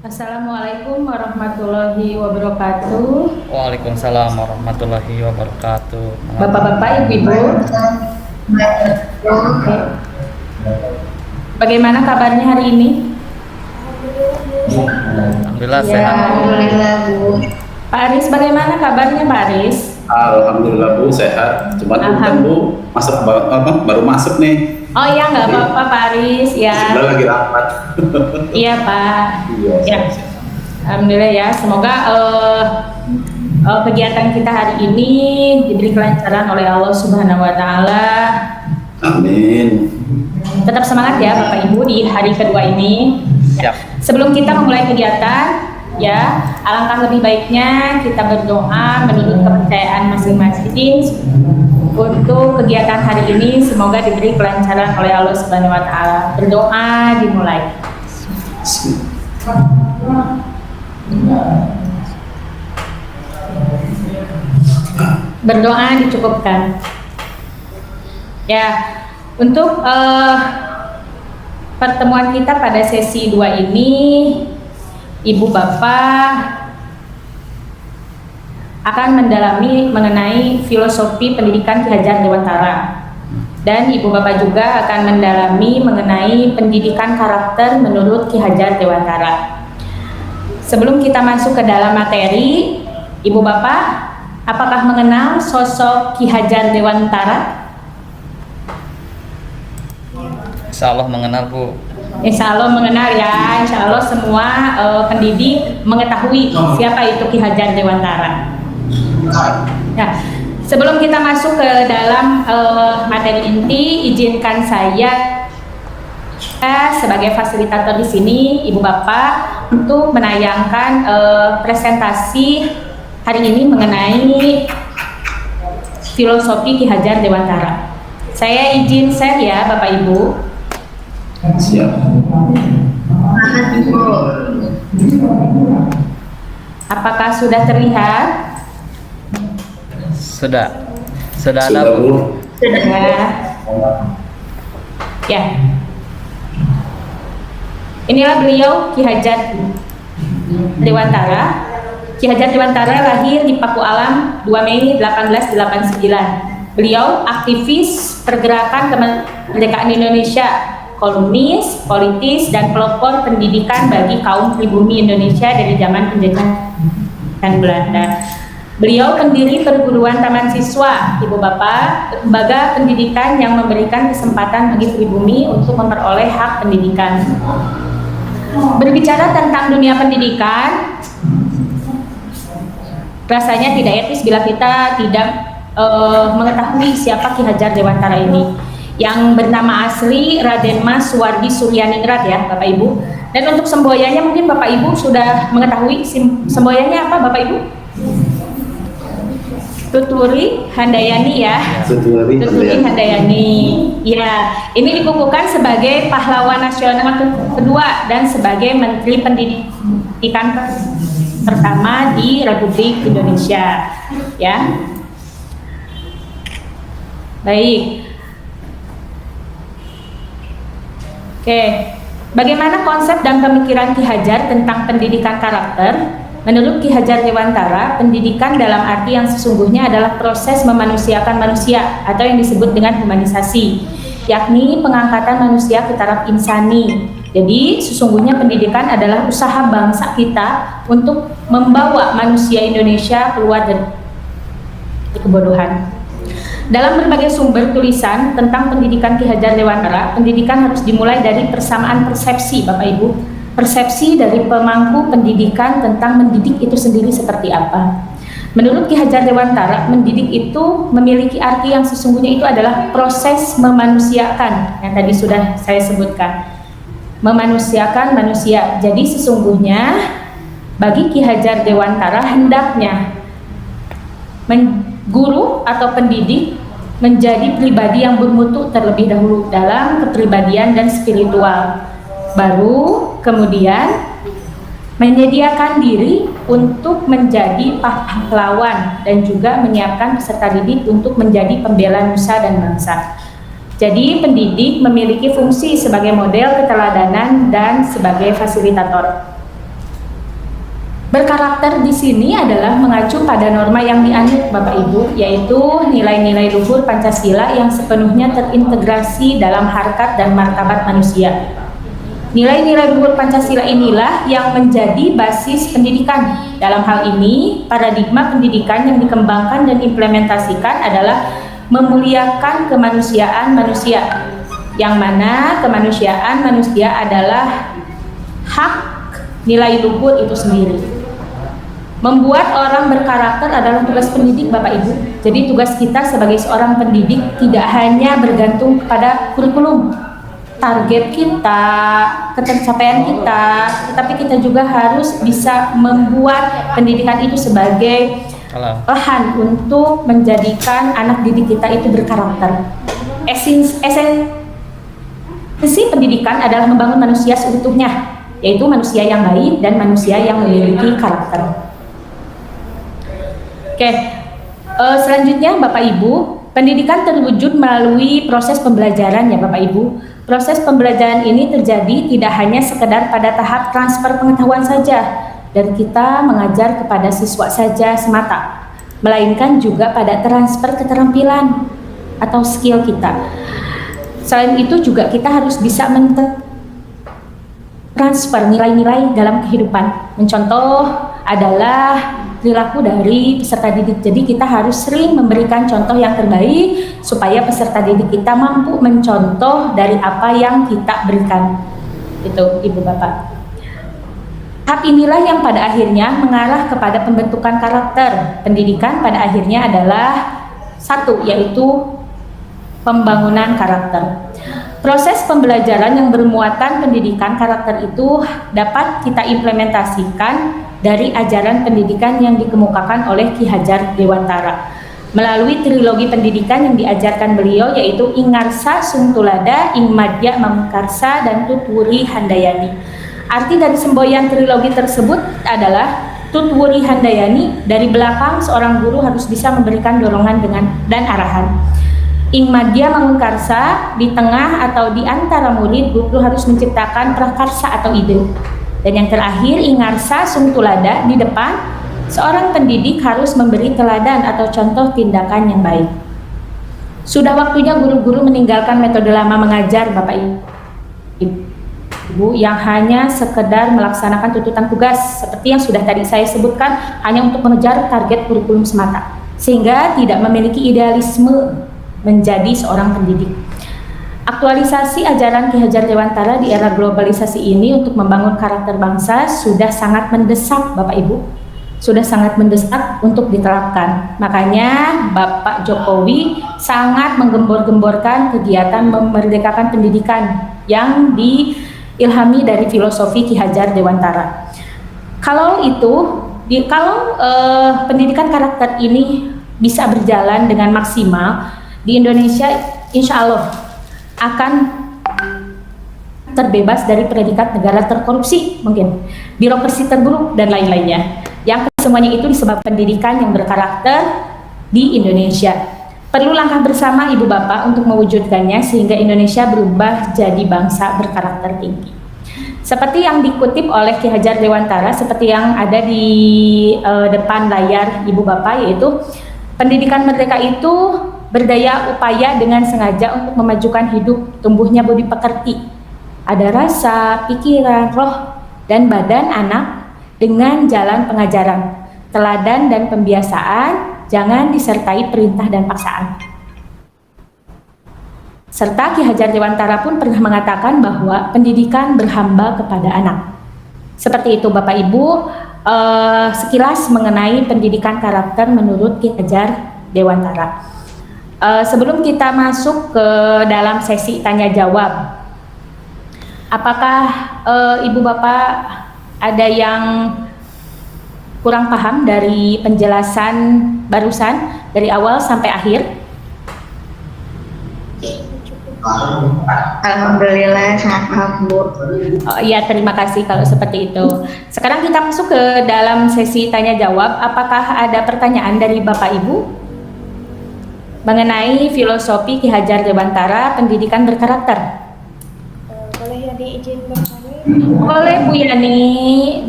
Assalamualaikum warahmatullahi wabarakatuh. Waalaikumsalam warahmatullahi wabarakatuh. Bapak-bapak, ibu-ibu, oke. Bagaimana kabarnya hari ini? Alhamdulillah Ya, sehat. Alhamdulillah Bu. Pak Aris, bagaimana kabarnya Pak Aris? Alhamdulillah Bu, sehat. Cuma kan Bu baru masuk nih. Oh iya, nggak apa-apa Pak Aris ya. Sebelah lagi rapat. Iya Pak. Iya. Ya, alhamdulillah ya. Semoga kegiatan kita hari ini diberi kelancaran oleh Allah Subhanahu Wa Taala. Amin. Tetap semangat ya Bapak Ibu di hari kedua ini. Siap. Sebelum kita memulai kegiatan, ya, alangkah lebih baiknya kita berdoa menurut kepercayaan masing-masing untuk kegiatan hari ini. Semoga diberi kelancaran oleh Allah Subhanahu Wa Taala. Berdoa dimulai. Berdoa dicukupkan. Ya, untuk pertemuan kita pada sesi 2 ini, Ibu Bapak akan mendalami mengenai filosofi pendidikan Ki Hajar Dewantara, dan Ibu Bapak juga akan mendalami mengenai pendidikan karakter menurut Ki Hajar Dewantara. Sebelum kita masuk ke dalam materi, Ibu Bapak, apakah mengenal sosok Ki Hajar Dewantara? Insya Allah mengenal Bu. Insya Allah mengenal ya. Insya Allah semua pendidik mengetahui siapa itu Ki Hajar Dewantara. Nah, sebelum kita masuk ke dalam materi inti, izinkan saya sebagai fasilitator di sini, Ibu Bapak, untuk menayangkan presentasi hari ini mengenai filosofi Ki Hajar Dewantara. Saya izin share ya Bapak Ibu. Siap. Apakah sudah terlihat? Sudah ada Sudah Bu. Bu. Ya. Ya. Inilah beliau Ki Hajar Dewantara. Ki Hajar Dewantara lahir di Paku Alam 2 Mei 1889. Beliau aktivis pergerakan kemerdekaan Indonesia, kolumnis, politis, dan pelopor pendidikan bagi kaum pribumi Indonesia dari zaman penjajahan Belanda. Beliau pendiri perguruan taman siswa, Ibu Bapak, lembaga pendidikan yang memberikan kesempatan bagi pribumi untuk memperoleh hak pendidikan. Berbicara tentang dunia pendidikan, rasanya tidak etis bila kita tidak mengetahui siapa Ki Hajar Dewantara ini, yang bernama asli Raden Mas Suwardi Suryaningrat ya Bapak Ibu. Dan untuk semboyannya mungkin Bapak Ibu sudah mengetahui semboyannya apa Bapak Ibu? Tuturi Handayani ya. Tuturi Handayani. Ya, ini dikukuhkan sebagai pahlawan nasional kedua dan sebagai Menteri Pendidikan pertama di Republik Indonesia. Ya. Baik. Oke. Bagaimana konsep dan pemikiran Ki Hajar tentang pendidikan karakter? Menurut Ki Hajar Dewantara, pendidikan dalam arti yang sesungguhnya adalah proses memanusiakan manusia atau yang disebut dengan humanisasi, yakni pengangkatan manusia ke taraf insani. Jadi sesungguhnya pendidikan adalah usaha bangsa kita untuk membawa manusia Indonesia keluar dari kebodohan. Dalam berbagai sumber tulisan tentang pendidikan Ki Hajar Dewantara, pendidikan harus dimulai dari persamaan persepsi Bapak Ibu. Persepsi dari pemangku pendidikan tentang mendidik itu sendiri seperti apa. Menurut Ki Hajar Dewantara, mendidik itu memiliki arti yang sesungguhnya itu adalah proses memanusiakan, yang tadi sudah saya sebutkan. Memanusiakan manusia. Jadi sesungguhnya bagi Ki Hajar Dewantara hendaknya guru atau pendidik menjadi pribadi yang bermutu terlebih dahulu dalam kepribadian dan spiritual. Baru kemudian menyediakan diri untuk menjadi pahlawan dan juga menyiapkan peserta didik untuk menjadi pembela nusa dan bangsa. Jadi pendidik memiliki fungsi sebagai model keteladanan dan sebagai fasilitator. Berkarakter di sini adalah mengacu pada norma yang dianut Bapak Ibu, yaitu nilai-nilai luhur Pancasila yang sepenuhnya terintegrasi dalam harkat dan martabat manusia. Nilai-nilai luhur Pancasila inilah yang menjadi basis pendidikan. Dalam hal ini, paradigma pendidikan yang dikembangkan dan implementasikan adalah memuliakan kemanusiaan manusia, yang mana kemanusiaan manusia adalah hak nilai luhur itu sendiri. Membuat orang berkarakter adalah tugas pendidik Bapak Ibu. Jadi tugas kita sebagai seorang pendidik tidak hanya bergantung kepada kurikulum, target kita, ketercapaian kita, tetapi kita juga harus bisa membuat pendidikan itu sebagai lahan untuk menjadikan anak didik kita itu berkarakter. Esensi pendidikan adalah membangun manusia seutuhnya, yaitu manusia yang baik dan manusia yang memiliki karakter. Oke, selanjutnya Bapak Ibu, pendidikan terwujud melalui proses pembelajaran ya Bapak Ibu. Proses pembelajaran ini terjadi tidak hanya sekedar pada tahap transfer pengetahuan saja, dan kita mengajar kepada siswa saja semata, melainkan juga pada transfer keterampilan atau skill kita. Selain itu juga kita harus bisa transfer nilai-nilai dalam kehidupan. Mencontoh adalah perilaku dari peserta didik. Jadi kita harus sering memberikan contoh yang terbaik supaya peserta didik kita mampu mencontoh dari apa yang kita berikan. Itu Ibu Bapak. Tahap inilah yang pada akhirnya mengarah kepada pembentukan karakter. Pendidikan pada akhirnya adalah satu, yaitu pembangunan karakter. Proses pembelajaran yang bermuatan pendidikan karakter itu dapat kita implementasikan dari ajaran pendidikan yang dikemukakan oleh Ki Hajar Dewantara melalui trilogi pendidikan yang diajarkan beliau, yaitu Ingarsa Sungtulada, Ingmadya Mamkarsa, dan Tutwuri Handayani. Arti dari semboyan trilogi tersebut adalah Tutwuri Handayani, dari belakang seorang guru harus bisa memberikan dorongan dan arahan. Ingmadya Mangkarsa, di tengah atau di antara murid, guru harus menciptakan prakarsa atau ide. Dan yang terakhir, Ingarsa Sungtulada, di depan, seorang pendidik harus memberi teladan atau contoh tindakan yang baik. Sudah waktunya guru-guru meninggalkan metode lama mengajar Bapak Ibu yang hanya sekedar melaksanakan tuntutan tugas seperti yang sudah tadi saya sebutkan, hanya untuk mengejar target kurikulum semata, sehingga tidak memiliki idealisme menjadi seorang pendidik. Aktualisasi ajaran Ki Hajar Dewantara di era globalisasi ini untuk membangun karakter bangsa sudah sangat mendesak Bapak Ibu, sudah sangat mendesak untuk diterapkan. Makanya Bapak Jokowi sangat menggembor-gemborkan kegiatan memerdekakan pendidikan yang diilhami dari filosofi Ki Hajar Dewantara. Kalau pendidikan karakter ini bisa berjalan dengan maksimal di Indonesia, insya Allah akan terbebas dari predikat negara terkorupsi, mungkin birokrasi terburuk dan lain-lainnya. Yang semuanya itu disebabkan pendidikan yang berkarakter di Indonesia. Perlu langkah bersama Ibu Bapak untuk mewujudkannya sehingga Indonesia berubah jadi bangsa berkarakter tinggi. Seperti yang dikutip oleh Ki Hajar Dewantara, seperti yang ada di depan layar Ibu Bapak, yaitu pendidikan merdeka itu berdaya upaya dengan sengaja untuk memajukan hidup, tumbuhnya budi pekerti, ada rasa, pikiran, roh, dan badan anak dengan jalan pengajaran, teladan dan pembiasaan, jangan disertai perintah dan paksaan. Serta Ki Hajar Dewantara pun pernah mengatakan bahwa pendidikan berhamba kepada anak. Seperti itu Bapak Ibu, sekilas mengenai pendidikan karakter menurut Ki Hajar Dewantara. Sebelum kita masuk ke dalam sesi tanya jawab, apakah Ibu Bapak ada yang kurang paham dari penjelasan barusan dari awal sampai akhir? Alhamdulillah sangat paham Bu. Oh, iya, terima kasih kalau seperti itu. Sekarang kita masuk ke dalam sesi tanya jawab. Apakah ada pertanyaan dari Bapak Ibu? mengenai filosofi Ki Hajar Dewantara pendidikan berkarakter. Boleh ya diizin bertanya? Boleh Bu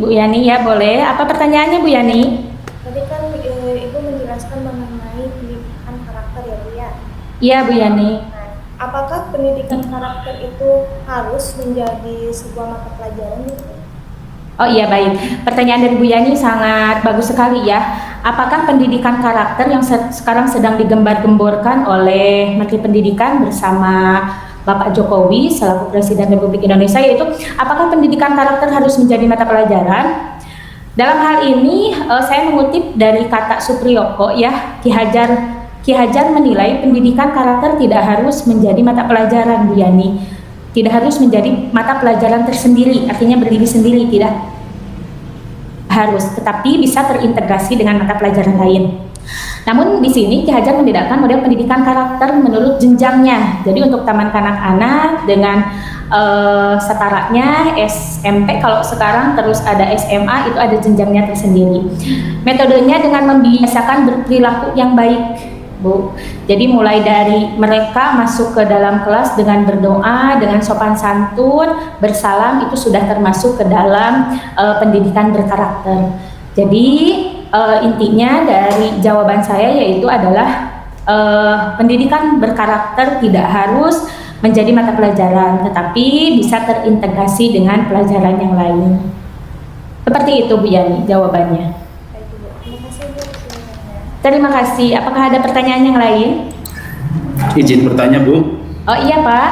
Yani ya boleh. Apa pertanyaannya Bu Yani? Tadi kan Ibu menjelaskan mengenai pendidikan karakter ya Bu ya. Iya Bu Yani. Nah, apakah pendidikan karakter itu harus menjadi sebuah mata pelajaran gitu? Oh iya baik, pertanyaan dari Bu Yani sangat bagus sekali ya. Apakah pendidikan karakter yang sekarang sedang digembar-gemborkan oleh Menteri Pendidikan bersama Bapak Jokowi selaku Presiden Republik Indonesia, yaitu apakah pendidikan karakter harus menjadi mata pelajaran? Dalam hal ini saya mengutip dari kata Supriyoko ya, Ki Hajar menilai pendidikan karakter tidak harus menjadi mata pelajaran Bu Yani. Tidak harus menjadi mata pelajaran tersendiri, artinya berdiri sendiri, tidak harus, tetapi bisa terintegrasi dengan mata pelajaran lain. Namun di sini Ki Hajar membedakan model pendidikan karakter menurut jenjangnya. Jadi untuk taman kanak-kanak dengan setaranya SMP, kalau sekarang terus ada SMA, itu ada jenjangnya tersendiri. Metodenya dengan membiasakan berperilaku yang baik, Bu. Jadi mulai dari mereka masuk ke dalam kelas dengan berdoa, dengan sopan santun, bersalam, itu sudah termasuk ke dalam pendidikan berkarakter. Jadi intinya dari jawaban saya yaitu adalah pendidikan berkarakter tidak harus menjadi mata pelajaran, tetapi bisa terintegrasi dengan pelajaran yang lain. Seperti itu Bu Yani jawabannya. Baik Bu, terima kasih Bu. Terima kasih. Apakah ada pertanyaan yang lain? Izin bertanya Bu, Oh iya Pak.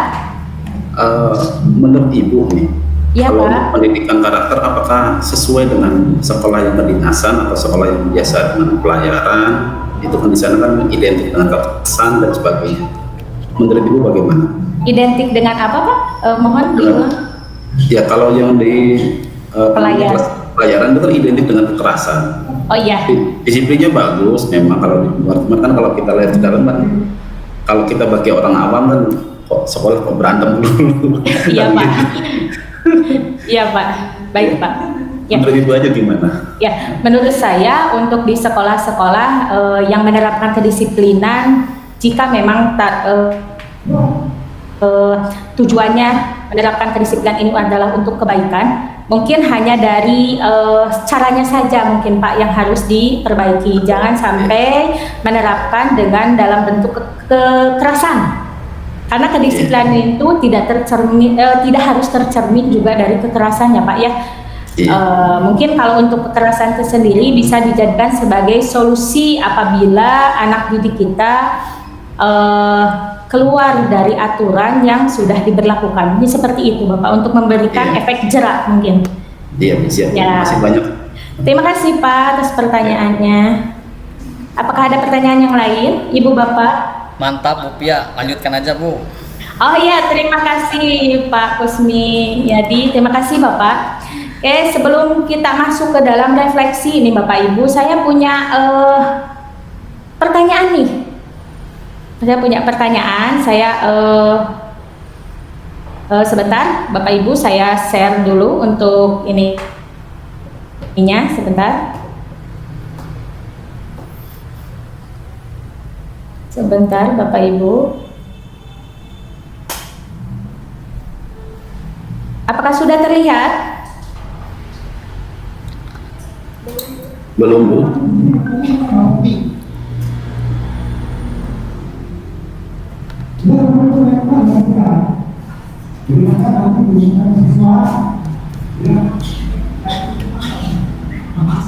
menurut Ibu nih, Iya kalau Pak. pendidikan karakter apakah sesuai dengan sekolah yang kedinasan atau sekolah yang biasa dengan pelayaran? Itu kan di sana kan identik dengan kekerasan dan sebagainya. Menurut Ibu bagaimana? Identik dengan apa Pak? Mohon diulang. Ya kalau yang di Pelayaran. pelayaran itu kan identik dengan kekerasan. Oh iya. Disiplinnya bagus memang kalau di luar, cuman kan kalau kita lihat di dalam kan, kalau kita bagi orang awam kan kok sekolah kok berantem dulu. Iya Pak. Iya Pak. Baik Pak. Ya. Menurut Ibu aja gimana? Ya, menurut saya untuk di sekolah-sekolah yang menerapkan kedisiplinan, jika memang tujuannya menerapkan kedisiplinan ini adalah untuk kebaikan, mungkin hanya dari caranya saja mungkin Pak yang harus diperbaiki. Jangan sampai menerapkan dengan dalam bentuk kekerasan. Karena kedisiplinan itu tidak harus tercermin juga dari kekerasan ya Pak ya. Mungkin kalau untuk kekerasan itu sendiri bisa dijadikan sebagai solusi apabila anak didik kita keluar dari aturan yang sudah diberlakukan. Ini seperti itu Bapak, untuk memberikan efek jerak mungkin. Iya, siap. Ya. Masih banyak. Terima kasih Pak atas pertanyaannya. Apakah ada pertanyaan yang lain, Ibu Bapak? Mantap Bu Pia, lanjutkan aja Bu. Oh iya, terima kasih Pak Kusmi Yadi, terima kasih Bapak. Oke, sebelum kita masuk ke dalam refleksi ini Bapak Ibu, saya punya pertanyaan nih. Saya punya pertanyaan, sebentar Bapak Ibu, saya share dulu untuk ininya sebentar. Sebentar Bapak Ibu. Apakah sudah terlihat? Belum Bu?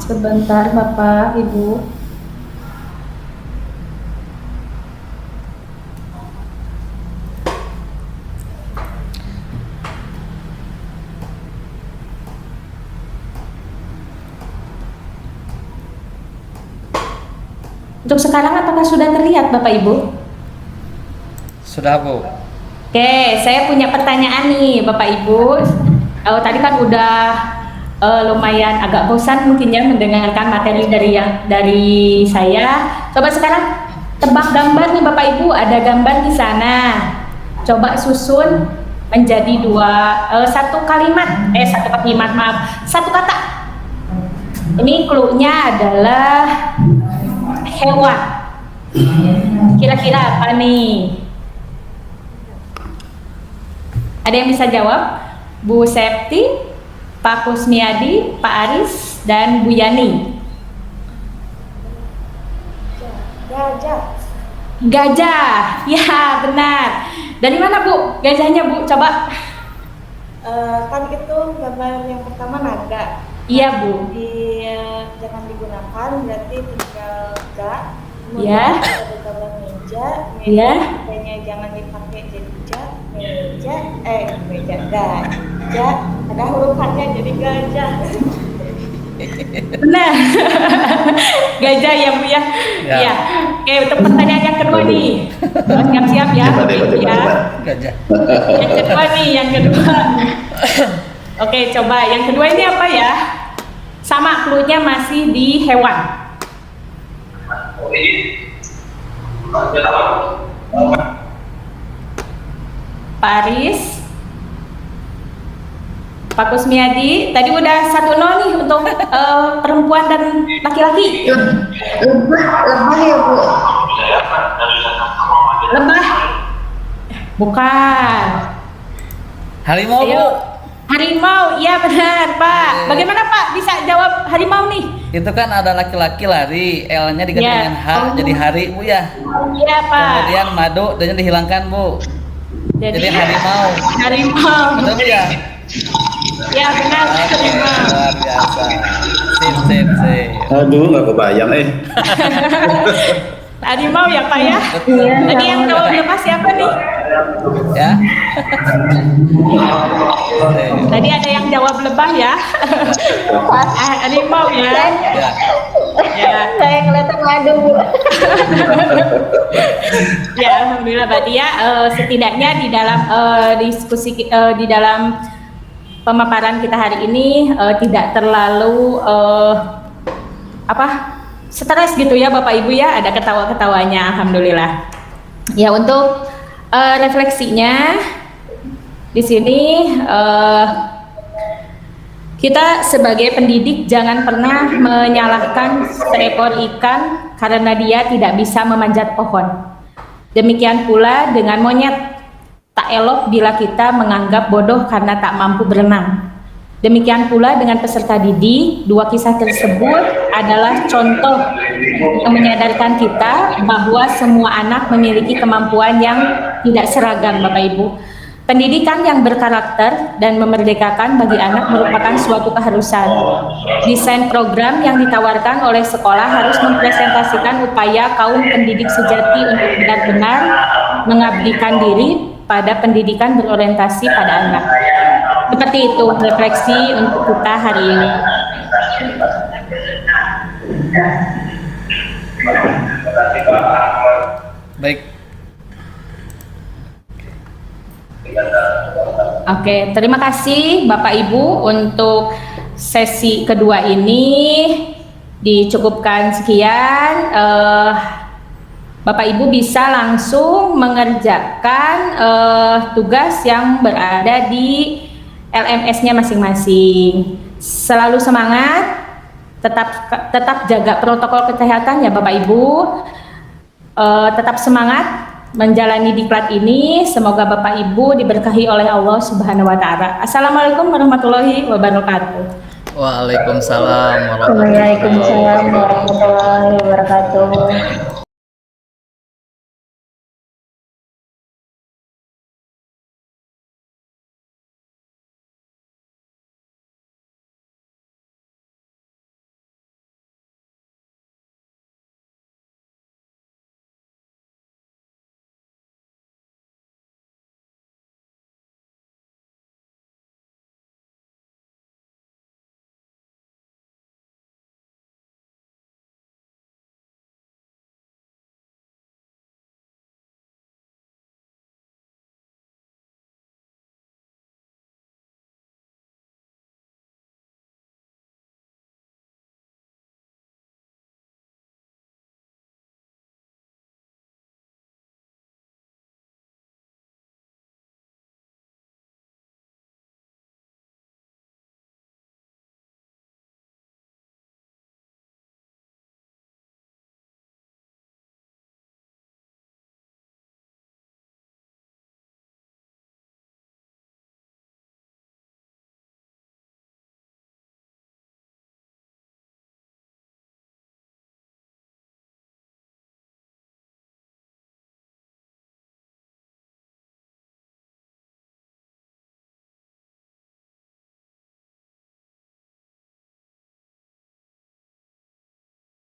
Sebentar Bapak Ibu. Untuk sekarang apakah sudah terlihat Bapak Ibu? Sudah Bu. Oke, saya punya pertanyaan nih Bapak Ibu. Tadi kan udah lumayan agak bosan mungkin ya mendengarkan materi dari saya. Coba sekarang tebak gambar nih Bapak Ibu, ada gambar di sana. Coba susun menjadi satu kata. Ini clue-nya adalah hewan. Kira-kira apa nih? Ada yang bisa jawab? Bu Septi, Pak Kusmiadi, Pak Aris, dan Bu Yani. Gajah. Gajah, ya benar. Dari mana Bu? Gajahnya Bu, coba. Kan itu gambar yang pertama naga. Iya Bu. Jangan digunakan, berarti tinggal ga. Ya. Ada gambar meja. Ya. Meja jangan dipakai jadi ja. Meja gajah. Ada huruf H-nya jadi gajah. Benar. Gajah ya Bu ya. Ya. Iya. Oke, untuk pertanyaan yang kedua nih. Siap-siap ya. Ya. Gajah. Yang kedua nih, yang kedua. Oke, coba yang kedua ini apa ya? Sama, clue-nya masih di hewan. Pak Aris, Pak Kusmiadi, tadi udah 1-0 nih untuk perempuan dan laki-laki. Lebah ya Bu. Lebah? Bukan. Harimau, Ayo. Bu. Harimau, iya benar Pak. Bagaimana Pak bisa jawab harimau nih? Itu kan ada laki-laki lari, L-nya diganti Ya. dengan H jadi hari, Bu ya. Iya Pak. Kemudian madu, D-nya dihilangkan, Bu. Jadi harimau. Harimau. Betul, Bu ya? Ya benar Oke, harimau. luar biasa. Sip. Aduh, nggak kebayang Harimau ya Pak ya. Betul. Tadi yang jawab lebah siapa nih? Ya. Tadi ada yang jawab lebah ya. Harimau ya. Ya. Ya. Saya kelihatan madu Bu. Ya, alhamdulillah berarti ya setidaknya di dalam diskusi di dalam pemaparan kita hari ini tidak terlalu stres gitu ya Bapak Ibu ya, ada ketawa-ketawanya alhamdulillah. Ya, untuk refleksinya di sini kita sebagai pendidik jangan pernah menyalahkan seekor ikan karena dia tidak bisa memanjat pohon. Demikian pula dengan monyet, tak elok bila kita menganggap bodoh karena tak mampu berenang. Demikian pula dengan peserta didik, dua kisah tersebut adalah contoh yang menyadarkan kita bahwa semua anak memiliki kemampuan yang tidak seragam Bapak Ibu. Pendidikan yang berkarakter dan memerdekakan bagi anak merupakan suatu keharusan. Desain program yang ditawarkan oleh sekolah harus mempresentasikan upaya kaum pendidik sejati untuk benar-benar mengabdikan diri pada pendidikan berorientasi pada anak. Seperti itu refleksi untuk kita hari ini. Baik. Oke, terima kasih Bapak Ibu untuk sesi kedua ini. Dicukupkan sekian. Bapak Ibu bisa langsung mengerjakan tugas yang berada di LMS-nya masing-masing. Selalu semangat, tetap jaga protokol kesehatan ya Bapak Ibu. Tetap semangat menjalani diklat ini. Semoga Bapak Ibu diberkahi oleh Allah Subhanahu wa taala. Assalamualaikum warahmatullahi wabarakatuh. Waalaikumsalam warahmatullahi Waalaikumsalam warahmatullahi wabarakatuh.